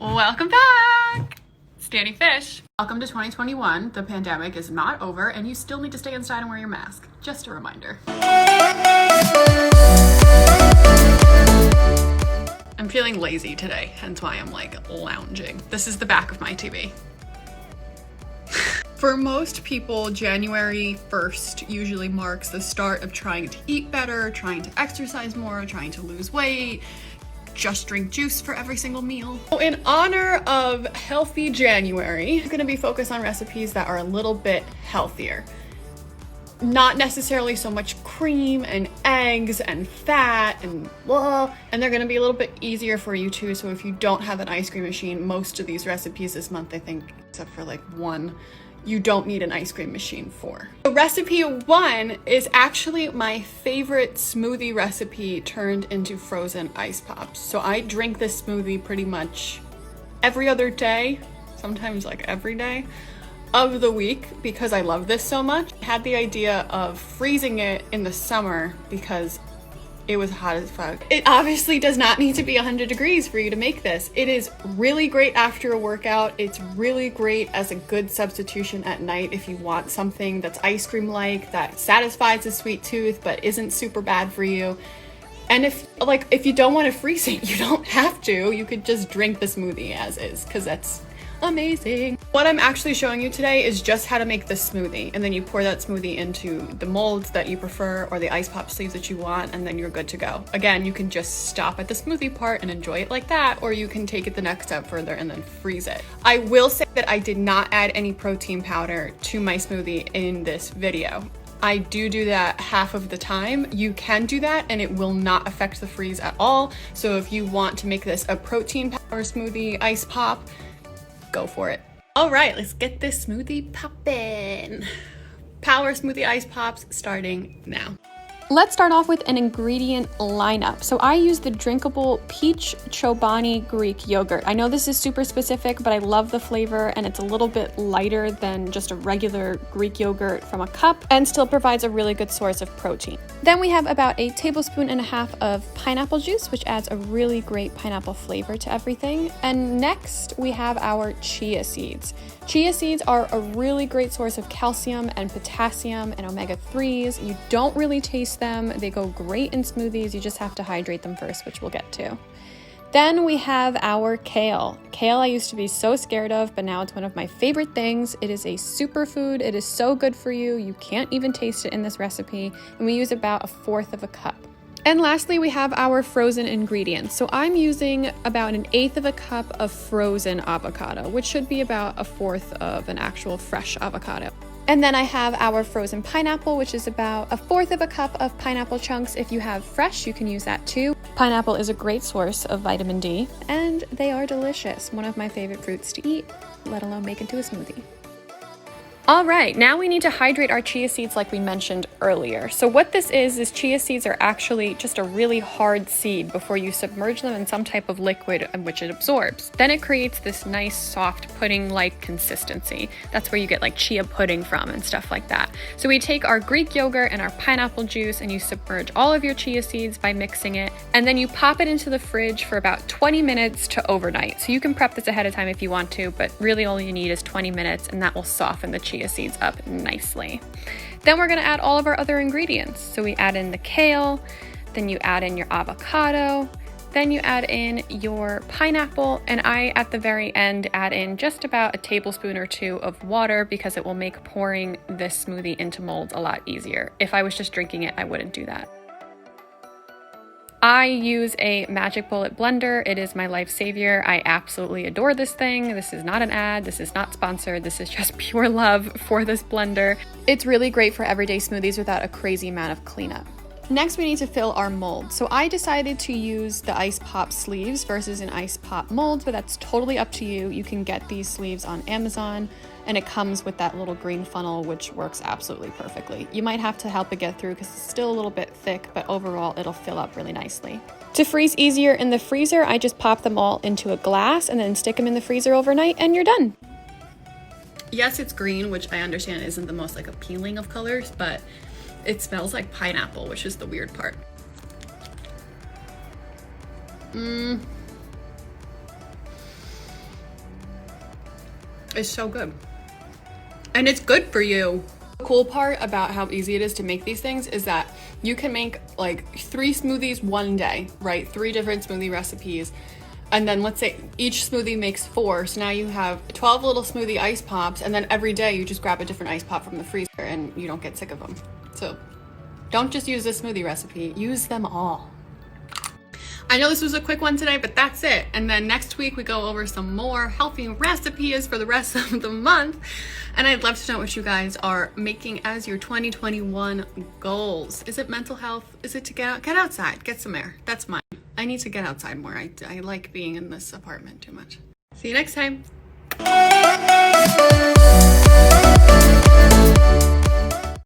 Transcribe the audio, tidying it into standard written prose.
Welcome back! It's Dani Fish. Welcome to 2021. The pandemic is not over and you still need to stay inside and wear your mask. Just a reminder. I'm feeling lazy today, hence why I'm like lounging. This is the back of my TV. For most people, January 1st usually marks the start of trying to eat better, trying to exercise more, trying to lose weight, just drink juice for every single meal. In honor of healthy January, I'm gonna be focused on recipes that are a little bit healthier. Not necessarily so much cream and eggs and fat and blah, and they're gonna be a little bit easier for you too. So if you don't have an ice cream machine, most of these recipes this month, I think, except for like one, you don't need an ice cream machine for. So recipe 1 is actually my favorite smoothie recipe turned into frozen ice pops. So I drink this smoothie pretty much every other day, sometimes like every day of the week because I love this so much. I had the idea of freezing it in the summer because it was hot as fuck. It obviously does not need to be 100 degrees for you to make this. It is really great after a workout. It's really great as a good substitution at night if you want something that's ice cream-like, that satisfies a sweet tooth but isn't super bad for you. And if you don't want to freeze it, you don't have to. You could just drink the smoothie as is, because that's amazing. What I'm actually showing you today is just how to make the smoothie, and then you pour that smoothie into the molds that you prefer or the ice pop sleeves that you want, and then you're good to go. Again, you can just stop at the smoothie part and enjoy it like that, or you can take it the next step further and then freeze it. I will say that I did not add any protein powder to my smoothie in this video. I do that half of the time. You can do that and it will not affect the freeze at all. So if you want to make this a protein power smoothie ice pop, go for it. All right, let's get this smoothie poppin'. Power Smoothie Ice Pops starting now. Let's start off with an ingredient lineup. So I use the drinkable peach chobani Greek yogurt. I know this is super specific, but I love the flavor and it's a little bit lighter than just a regular Greek yogurt from a cup and still provides a really good source of protein. Then we have about 1.5 tablespoons of pineapple juice, which adds a really great pineapple flavor to everything. And next we have our chia seeds. Chia seeds are a really great source of calcium and potassium and omega-3s. You don't really taste them. They go great in smoothies. You just have to hydrate them first, which we'll get to. Then we have our kale. Kale I used to be so scared of, but now it's one of my favorite things. It is a superfood. It is so good for you. You can't even taste it in this recipe. And we use about 1/4 cup. And lastly, we have our frozen ingredients. So I'm using about 1/8 cup of frozen avocado, which should be about 1/4 of an actual fresh avocado. And then I have our frozen pineapple, which is about 1/4 cup of pineapple chunks. If you have fresh, you can use that too. Pineapple is a great source of vitamin D, and they are delicious. One of my favorite fruits to eat, let alone make into a smoothie. All right, now we need to hydrate our chia seeds like we mentioned earlier. So what this is chia seeds are actually just a really hard seed before you submerge them in some type of liquid in which it absorbs. Then it creates this nice soft pudding-like consistency. That's where you get like chia pudding from and stuff like that. So we take our Greek yogurt and our pineapple juice and you submerge all of your chia seeds by mixing it. And then you pop it into the fridge for about 20 minutes to overnight. So you can prep this ahead of time if you want to, but really all you need is 20 minutes and that will soften the chia seeds up nicely. Then we're going to add all of our other ingredients. So we add in the kale, then you add in your avocado, then you add in your pineapple, and I at the very end add in just about 1 tablespoon or 2 of water because it will make pouring this smoothie into molds a lot easier. If I was just drinking it, I wouldn't do that. I use a Magic Bullet blender. It is my life savior. I absolutely adore this thing. This is not an ad. This is not sponsored. This is just pure love for this blender. It's really great for everyday smoothies without a crazy amount of cleanup. Next, we need to fill our mold. So I decided to use the ice pop sleeves versus an ice pop mold, but that's totally up to you. You can get these sleeves on Amazon, and it comes with that little green funnel, which works absolutely perfectly. You might have to help it get through because it's still a little bit thick, but overall it'll fill up really nicely. To freeze easier in the freezer, I just pop them all into a glass and then stick them in the freezer overnight and you're done. Yes, it's green, which I understand isn't the most like appealing of colors, but it smells like pineapple, which is the weird part. is so good. And it's good for you. The cool part about how easy it is to make these things is that you can make like 3 smoothies one day, right? 3 different smoothie recipes. And then let's say each smoothie makes 4. So now you have 12 little smoothie ice pops, and then every day you just grab a different ice pop from the freezer and you don't get sick of them. So don't just use this smoothie recipe, use them all. I know this was a quick one today, but that's it. And then next week we go over some more healthy recipes for the rest of the month. And I'd love to know what you guys are making as your 2021 goals. Is it mental health? Is it to get outside, get some air? That's mine. I need to get outside more. I like being in this apartment too much. See you next time.